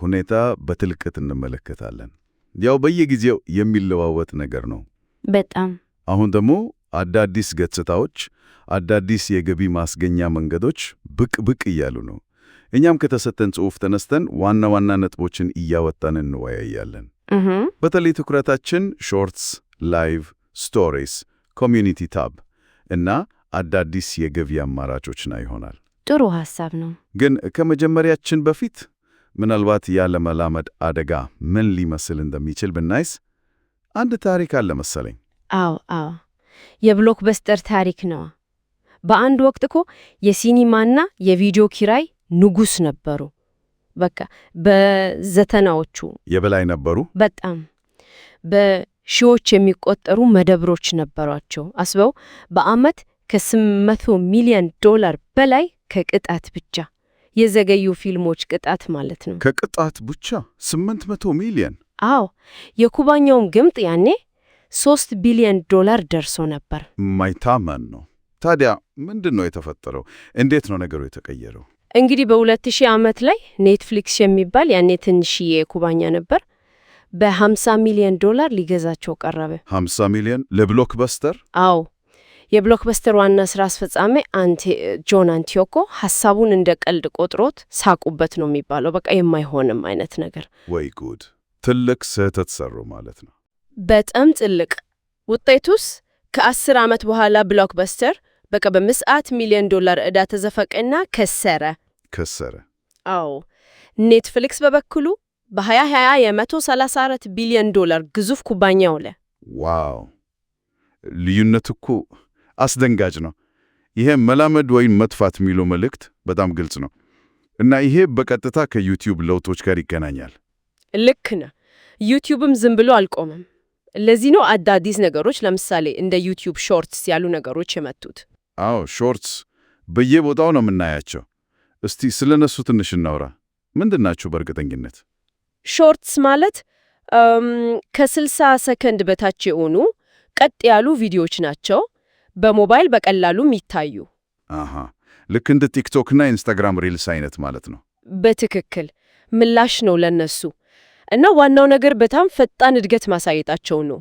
ሁኔታ በጥልቀት እንመለከታለን። ያው በየጊዜው የሚለዋወጥ ነገር ነው። በጣም አሁን ደግሞ አዳዲስ ገጽታዎች፣ አዳዲስ የገቢ ማስገኛ መንገዶች ብቅ ብቅ እያሉ ነው። እኛም ከተሰጠን ጽሑፍ ተነስተን ዋና ዋና ነጥቦችን እያወጣን እንወያያለን። በተለይ ትኩረታችን ሾርትስ፣ ላይቭ፣ ስቶሪስ፣ ኮሚዩኒቲ ታብ እና አዳዲስ የገቢ አማራጮችና ይሆናል። ጥሩ ሐሳብ ነው። ግን ከመጀመሪያችን በፊት ምናልባት ያለመላመድ አደጋ ምን ሊመስል እንደሚችል ብናይስ አንድ ታሪክ አለ መሰለኝ። አዎ የብሎክበስተር ታሪክ ነው። በአንድ ወቅት እኮ የሲኒማና የቪዲዮ ኪራይ ንጉሥ ነበሩ። በቃ በዘጠናዎቹ የበላይ ነበሩ። በጣም በሺዎች የሚቆጠሩ መደብሮች ነበሯቸው። አስበው፣ በዓመት ከ800 ሚሊዮን ዶላር በላይ ከቅጣት ብቻ የዘገዩ ፊልሞች ቅጣት ማለት ነው። ከቅጣት ብቻ 800 ሚሊዮን? አዎ፣ የኩባኛውም ግምት ያኔ 3 ቢሊዮን ዶላር ደርሶ ነበር። ማይታመን ነው። ታዲያ ምንድን ነው የተፈጠረው? እንዴት ነው ነገሩ የተቀየረው? እንግዲህ በ2000 ዓመት ላይ ኔትፍሊክስ የሚባል ያኔ ትንሽዬ ኩባኛ ነበር፣ በ50 ሚሊዮን ዶላር ሊገዛቸው ቀረበ። 50 ሚሊዮን ለብሎክበስተር? አዎ። የብሎክበስተር ዋና ስራ አስፈጻሚ ጆን አንቲዮኮ ሐሳቡን እንደ ቀልድ ቆጥሮት ሳቁበት ነው የሚባለው። በቃ የማይሆንም አይነት ነገር። ወይ ጉድ! ትልቅ ስህተት ሰሩ ማለት ነው። በጣም ትልቅ። ውጤቱስ ከ10 ዓመት በኋላ ብሎክበስተር በቃ በ100 ሚሊዮን ዶላር ዕዳ ተዘፈቀና ከሰረ። አዎ። ኔትፍሊክስ በበኩሉ በ2020 የ134 ቢሊዮን ዶላር ግዙፍ ኩባንያ ሆነ። ዋው! ልዩነት እኮ አስደንጋጭ ነው። ይሄ መላመድ ወይም መጥፋት የሚለው መልእክት በጣም ግልጽ ነው። እና ይሄ በቀጥታ ከዩቲዩብ ለውጦች ጋር ይገናኛል። ልክ ነህ። ዩቲዩብም ዝም ብሎ አልቆመም። ለዚህ ነው አዳዲስ ነገሮች ለምሳሌ እንደ ዩቲዩብ ሾርትስ ያሉ ነገሮች የመጡት። አዎ፣ ሾርትስ በየቦታው ነው የምናያቸው። እስቲ ስለነሱ ትንሽ እናውራ። ምንድን ናቸው በእርግጠኝነት? ሾርትስ ማለት ከ60 ሰከንድ በታች የሆኑ ቀጥ ያሉ ቪዲዮዎች ናቸው። በሞባይል በቀላሉ የሚታዩ። ልክ እንደ ቲክቶክና ኢንስታግራም ሪልስ አይነት ማለት ነው። በትክክል ምላሽ ነው ለነሱ። እና ዋናው ነገር በጣም ፈጣን እድገት ማሳየታቸው ነው።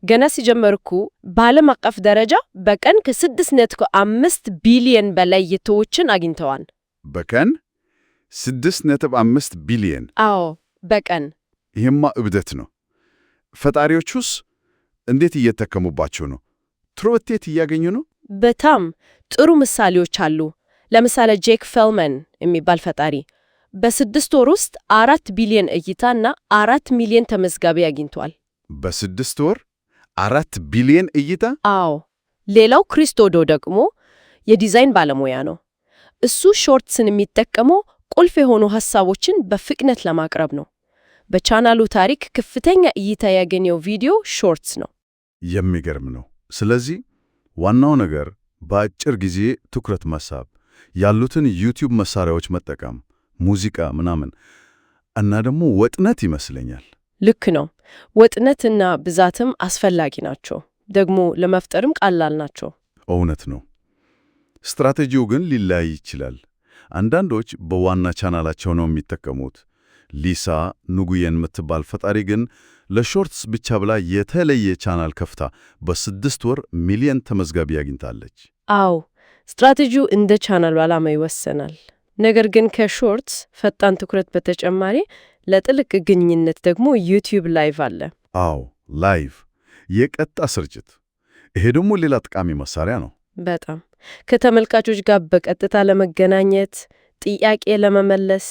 ገና ሲጀመርኩ በዓለም አቀፍ ደረጃ በቀን ከ6.5 ቢሊዮን በላይ እይታዎችን አግኝተዋል። በቀን 6.5 ቢሊዮን? አዎ፣ በቀን። ይህማ እብደት ነው። ፈጣሪዎቹስ እንዴት እየተጠቀሙባቸው ነው? ጥሩ ውጤት እያገኙ ነው? በጣም ጥሩ ምሳሌዎች አሉ። ለምሳሌ ጄክ ፌልመን የሚባል ፈጣሪ በ6 ወር ውስጥ 4 ቢሊዮን እይታና 4 ሚሊዮን ተመዝጋቢ አግኝቷል። በ6 ወር 4 ቢሊዮን እይታ? አዎ። ሌላው ክሪስቶዶ ደግሞ የዲዛይን ባለሙያ ነው። እሱ ሾርትስን የሚጠቀመው ቁልፍ የሆኑ ሐሳቦችን በፍጥነት ለማቅረብ ነው። በቻናሉ ታሪክ ከፍተኛ እይታ ያገኘው ቪዲዮ ሾርትስ ነው። የሚገርም ነው። ስለዚህ ዋናው ነገር በአጭር ጊዜ ትኩረት መሳብ፣ ያሉትን ዩቲዩብ መሳሪያዎች መጠቀም፣ ሙዚቃ ምናምን እና ደግሞ ወጥነት ይመስለኛል። ልክ ነው። ወጥነትና ብዛትም አስፈላጊ ናቸው። ደግሞ ለመፍጠርም ቀላል ናቸው። እውነት ነው። ስትራቴጂው ግን ሊለያይ ይችላል። አንዳንዶች በዋና ቻናላቸው ነው የሚጠቀሙት። ሊሳ ንጉየን የምትባል ፈጣሪ ግን ለሾርትስ ብቻ ብላ የተለየ ቻናል ከፍታ በ6 ወር ሚሊዮን ተመዝጋቢ አግኝታለች። አዎ፣ ስትራቴጂው እንደ ቻናሉ ዓላማ ይወሰናል። ነገር ግን ከሾርትስ ፈጣን ትኩረት በተጨማሪ ለጥልቅ ግንኙነት ደግሞ ዩቲዩብ ላይቭ አለ። አዎ፣ ላይቭ የቀጥታ ስርጭት። ይሄ ደግሞ ሌላ ጠቃሚ መሳሪያ ነው። በጣም ከተመልካቾች ጋር በቀጥታ ለመገናኘት፣ ጥያቄ ለመመለስ፣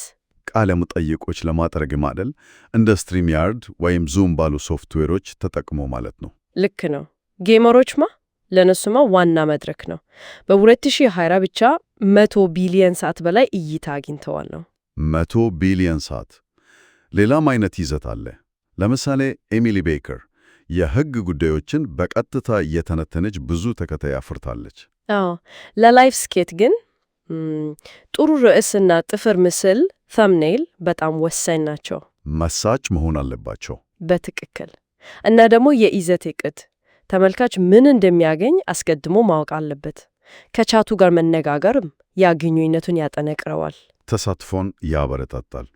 ቃለ መጠይቆች ለማድረግ ማደል እንደ ስትሪም ያርድ ወይም ዙም ባሉ ሶፍትዌሮች ተጠቅሞ ማለት ነው። ልክ ነው። ጌመሮችማ ለነሱማ ዋና መድረክ ነው። በ2020 ብቻ 100 ቢሊዮን ሰዓት በላይ እይታ አግኝተዋል ነው። 100 ቢሊዮን ሰዓት። ሌላም አይነት ይዘት አለ። ለምሳሌ ኤሚሊ ቤከር የሕግ ጉዳዮችን በቀጥታ እየተነተነች ብዙ ተከታይ አፍርታለች። አዎ፣ ለላይቭ ስኬት ግን ጥሩ ርዕስና ጥፍር ምስል ተምኔል በጣም ወሳኝ ናቸው። መሳጭ መሆን አለባቸው። በትክክል። እና ደግሞ የይዘት ዕቅድ ተመልካች ምን እንደሚያገኝ አስቀድሞ ማወቅ አለበት። ከቻቱ ጋር መነጋገርም ያ ግንኙነቱን ያጠነክረዋል፣ ተሳትፎን ያበረታታል።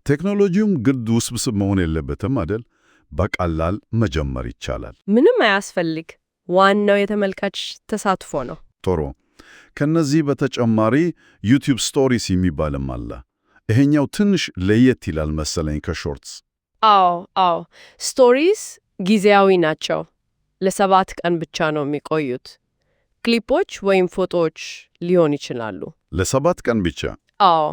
ቴክኖሎጂውም ግድ ውስብስብ መሆን የለበትም አይደል? በቀላል መጀመር ይቻላል። ምንም አያስፈልግ። ዋናው የተመልካች ተሳትፎ ነው። ጥሩ። ከነዚህ በተጨማሪ ዩቲዩብ ስቶሪስ የሚባልም አለ። ይሄኛው ትንሽ ለየት ይላል መሰለኝ ከሾርትስ። አዎ፣ ስቶሪስ ጊዜያዊ ናቸው። ለ7 ቀን ብቻ ነው የሚቆዩት። ክሊፖች ወይም ፎቶዎች ሊሆን ይችላሉ። ለ7 ቀን ብቻ? አዎ።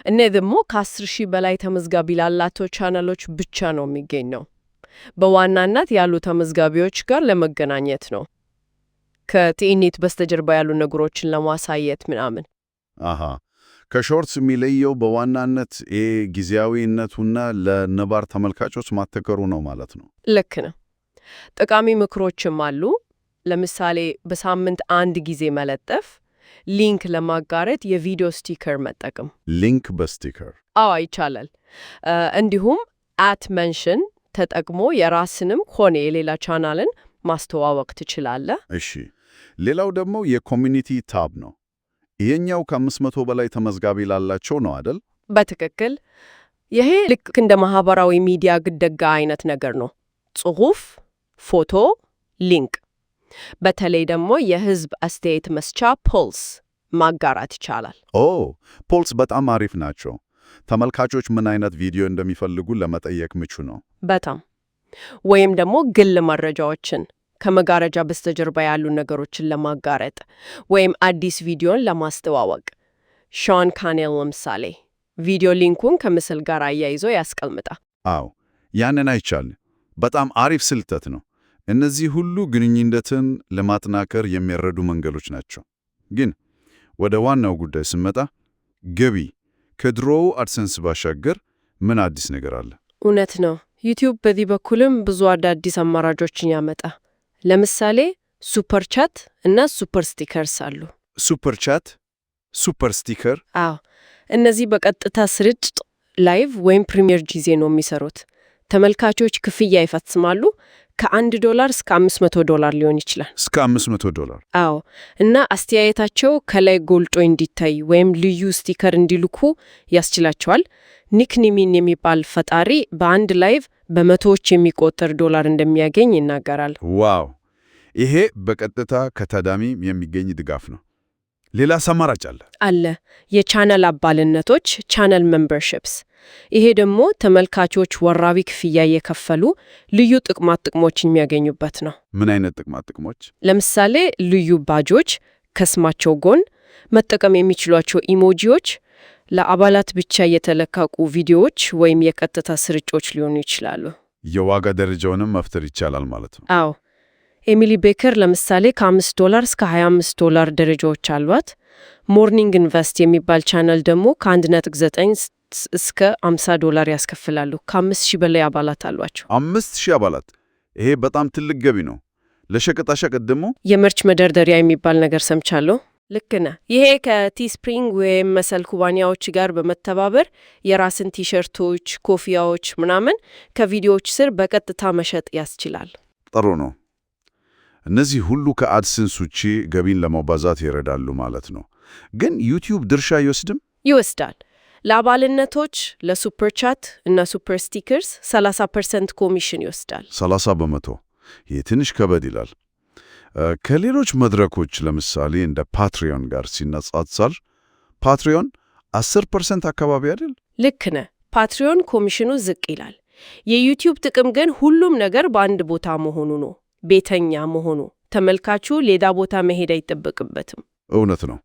እኔ ደግሞ ከ10,000 በላይ ተመዝጋቢ ላላቸው ቻናሎች ብቻ ነው የሚገኘው። በዋናነት ያሉ ተመዝጋቢዎች ጋር ለመገናኘት ነው። ከትዕይንት በስተጀርባ ያሉ ነገሮችን ለማሳየት ምናምን። አሃ። ከሾርትስ የሚለየው በዋናነት ጊዜያዊነቱና ለነባር ተመልካቾች ማተከሩ ነው ማለት ነው። ልክ ነው። ጠቃሚ ምክሮችም አሉ። ለምሳሌ በሳምንት 1 ጊዜ መለጠፍ፣ ሊንክ ለማጋረት የቪዲዮ ስቲከር መጠቀም። ሊንክ በስቲከር? አዎ ይቻላል። እንዲሁም @mention ተጠቅሞ የራስንም ሆነ የሌላ ቻናልን ማስተዋወቅ ትችላለህ። እሺ። ሌላው ደግሞ የኮሚኒቲ ታብ ነው። ይሄኛው ከ500 በላይ ተመዝጋቢ ላላቸው ነው አይደል? በትክክል። ይሄ ልክ እንደ ማህበራዊ ሚዲያ ግደጋ አይነት ነገር ነው። ጽሑፍ፣ ፎቶ፣ ሊንክ። በተለይ ደግሞ የህዝብ አስተያየት መስጫ ፖልስ ማጋራት ይቻላል። ፖልስ በጣም አሪፍ ናቸው። ተመልካቾች ምን አይነት ቪዲዮ እንደሚፈልጉ ለመጠየቅ ምቹ ነው። በጣም። ወይም ደግሞ ግል መረጃዎችን ከመጋረጃ በስተጀርባ ያሉ ነገሮችን ለማጋረጥ ወይም አዲስ ቪዲዮን ለማስተዋወቅ። ሾን ካኔል ለምሳሌ ቪዲዮ ሊንኩን ከምስል ጋር አያይዞ ያስቀምጣል። አዎ፣ ያንን አይቻል። በጣም አሪፍ ስልጠት ነው። እነዚህ ሁሉ ግንኙነትን ለማጠናከር የሚረዱ መንገዶች ናቸው። ግን ወደ ዋናው ጉዳይ ስንመጣ ገቢ ከድሮው አድሰንስ ባሻገር ምን አዲስ ነገር አለ? እውነት ነው። ዩቲዩብ በዚህ በኩልም ብዙ አዳዲስ አማራጮችን ያመጣ። ለምሳሌ ሱፐር ቻት እና ሱፐር ስቲከርስ አሉ። ሱፐር ቻት፣ ሱፐር ስቲከር? አዎ፣ እነዚህ በቀጥታ ስርጭት ላይቭ ወይም ፕሪሚየር ጊዜ ነው የሚሰሩት። ተመልካቾች ክፍያ ይፈጽማሉ። $1 እስከ $500 ሊሆን ይችላል። እስከ $500? አዎ። እና አስተያየታቸው ከላይ ጎልጦ እንዲታይ ወይም ልዩ ስቲከር እንዲልኩ ያስችላቸዋል። ኒክ ኒሚን የሚባል ፈጣሪ በአንድ ላይቭ በመቶዎች የሚቆጠር $1 እንደሚያገኝ ይናገራል። ዋው! ይሄ በቀጥታ ከታዳሚ የሚገኝ ድጋፍ ነው። ሌላ አማራጭ አለ። የቻናል አባልነቶች ቻናል ሜምበርሺፕስ። ይሄ ደግሞ ተመልካቾች ወራዊ ክፍያ እየከፈሉ ልዩ ጥቅሞችን የሚያገኙበት ነው። ምን አይነት ጥቅሞች? ለምሳሌ ልዩ ባጆች፣ ከስማቸው ጎን መጠቀም የሚችሏቸው ኢሞጂዎች፣ ለአባላት ብቻ የተለቀቁ ቪዲዮዎች ወይም የቀጥታ ስርጮች ሊሆኑ ይችላሉ። የዋጋ ደረጃውንም መፍጠር ይቻላል ማለት ነው። አዎ። ኤሚሊ ቤከር ለምሳሌ $5 እስከ $25 ደረጃዎች አሏት። ሞርኒንግ ኢንቨስት የሚባል ቻናል ደግሞ ከ1.9 እስከ $50 ያስከፍላሉ። ከ5,000 በላይ አባላት አሏቸው። 5,000 አባላት! ይሄ በጣም ትልቅ ገቢ ነው። ለሸቀጣሸቀጥ ደግሞ የመርች መደርደሪያ የሚባል ነገር ሰምቻለሁ። ልክ ነህ። ይሄ ከቲስፕሪንግ ወይም መሰል ኩባንያዎች ጋር በመተባበር የራስን ቲሸርቶች፣ ኮፊያዎች ምናምን ከቪዲዮዎች ስር በቀጥታ መሸጥ ያስችላል። ጥሩ ነው። እነዚህ ሁሉ ከአድሰንስ ውጪ ገቢን ለማባዛት ይረዳሉ ማለት ነው። ግን ዩቲዩብ ድርሻ ይወስዳል። ለአባልነቶች፣ ለሱፐር ቻት እና ሱፐር ስቲከርስ 30% ኮሚሽን ይወስዳል። 30%? ይህ ትንሽ ከበድ ይላል። ከሌሎች መድረኮች ለምሳሌ እንደ ፓትሪዮን ጋር ሲነጻጸር ፓትሪዮን 10% አካባቢ አይደል? ልክ ነህ። ፓትሪዮን ኮሚሽኑ ዝቅ ይላል። የዩቲዩብ ጥቅም ግን ሁሉም ነገር በአንድ ቦታ መሆኑ ነው። ቤተኛ መሆኑ። ተመልካቹ ሌላ ቦታ መሄድ አይጠበቅበትም። እውነት ነው።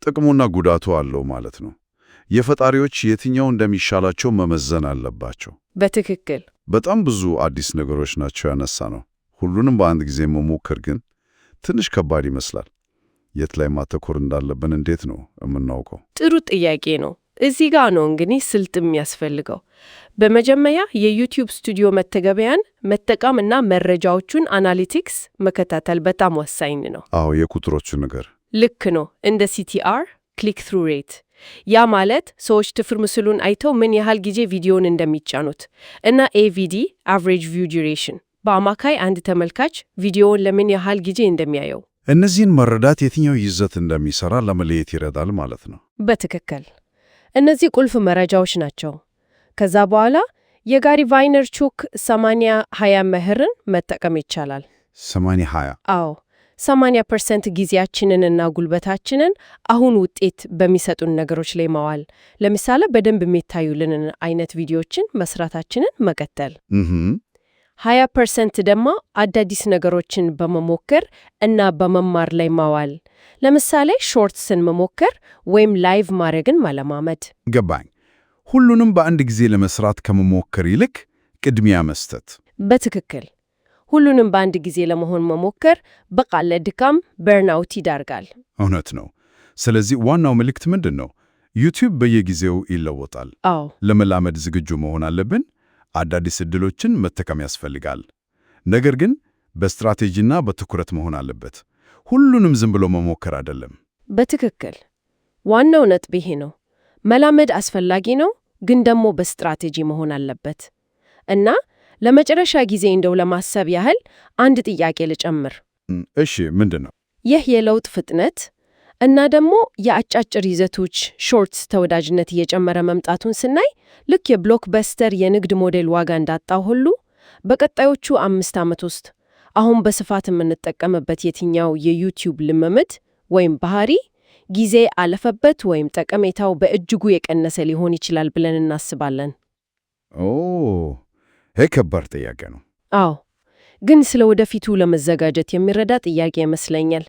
ጥቅሙና ጉዳቱ አለው ማለት ነው። የፈጣሪዎች የትኛው እንደሚሻላቸው መመዘን አለባቸው። በትክክል። በጣም ብዙ አዲስ ነገሮች ናቸው ያነሳ ነው። ሁሉንም በአንድ ጊዜ መሞከር ግን ትንሽ ከባድ ይመስላል። የት ላይ ማተኮር እንዳለብን እንዴት ነው የምናውቀው? ጥሩ ጥያቄ ነው። እዚህ ጋር ነው እንግዲህ ስልት የሚያስፈልገው። በመጀመሪያ የዩቲዩብ ስቱዲዮ መተግበሪያን መጠቀም እና መረጃዎቹን አናሊቲክስ መከታተል በጣም ወሳኝ ነው። አዎ፣ የቁጥሮቹ ነገር ልክ ነው። እንደ CTR ክሊክ ትሩ ሬት፣ ያ ማለት ሰዎች ትፍር ምስሉን አይተው ምን ያህል ጊዜ ቪዲዮን እንደሚጫኑት፣ እና AVD አቨሬጅ ቪው ዱሬሽን፣ በአማካይ አንድ ተመልካች ቪዲዮውን ለምን ያህል ጊዜ እንደሚያየው። እነዚህን መረዳት የትኛው ይዘት እንደሚሰራ ለመለየት ይረዳል ማለት ነው። በትክክል። እነዚህ ቁልፍ መረጃዎች ናቸው። ከዛ በኋላ የጋሪ ቫይነርቹክ 80/20 መርህን መጠቀም ይቻላል። 80-20 አዎ 80% ጊዜያችንንና ጉልበታችንን አሁን ውጤት በሚሰጡን ነገሮች ላይ ማዋል። ለምሳሌ በደንብ የሚታዩልንን አይነት ቪዲዮዎችን መስራታችንን መቀጠል። 20% ደግሞ አዳዲስ ነገሮችን በመሞከር እና በመማር ላይ ማዋል። ለምሳሌ ሾርትስን መሞከር ወይም ላይቭ ማድረግን ማለማመድ። ገባኝ። ሁሉንም በአንድ ጊዜ ለመስራት ከመሞከር ይልቅ ቅድሚያ መስጠት። በትክክል ሁሉንም በአንድ ጊዜ ለመሆን መሞከር በቃ ለድካም በርናውት ይዳርጋል። እውነት ነው። ስለዚህ ዋናው መልእክት ምንድን ነው? ዩቲዩብ በየጊዜው ይለወጣል። አዎ ለመላመድ ዝግጁ መሆን አለብን። አዳዲስ ዕድሎችን መጠቀም ያስፈልጋል። ነገር ግን በስትራቴጂና በትኩረት መሆን አለበት። ሁሉንም ዝም ብሎ መሞከር አይደለም። በትክክል ዋናው ነጥብ ይሄ ነው። መላመድ አስፈላጊ ነው፣ ግን ደግሞ በስትራቴጂ መሆን አለበት። እና ለመጨረሻ ጊዜ እንደው ለማሰብ ያህል አንድ ጥያቄ ልጨምር። እሺ፣ ምንድን ነው? ይህ የለውጥ ፍጥነት እና ደግሞ የአጫጭር ይዘቶች ሾርትስ ተወዳጅነት እየጨመረ መምጣቱን ስናይ ልክ የብሎክበስተር የንግድ ሞዴል ዋጋ እንዳጣው ሁሉ በቀጣዮቹ 5 ዓመት ውስጥ አሁን በስፋት የምንጠቀምበት የትኛው የዩቲዩብ ልምምድ ወይም ባህሪ ጊዜ አለፈበት ወይም ጠቀሜታው በእጅጉ የቀነሰ ሊሆን ይችላል ብለን እናስባለን? ይህ ከባድ ጥያቄ ነው። አዎ፣ ግን ስለ ወደፊቱ ለመዘጋጀት የሚረዳ ጥያቄ ይመስለኛል።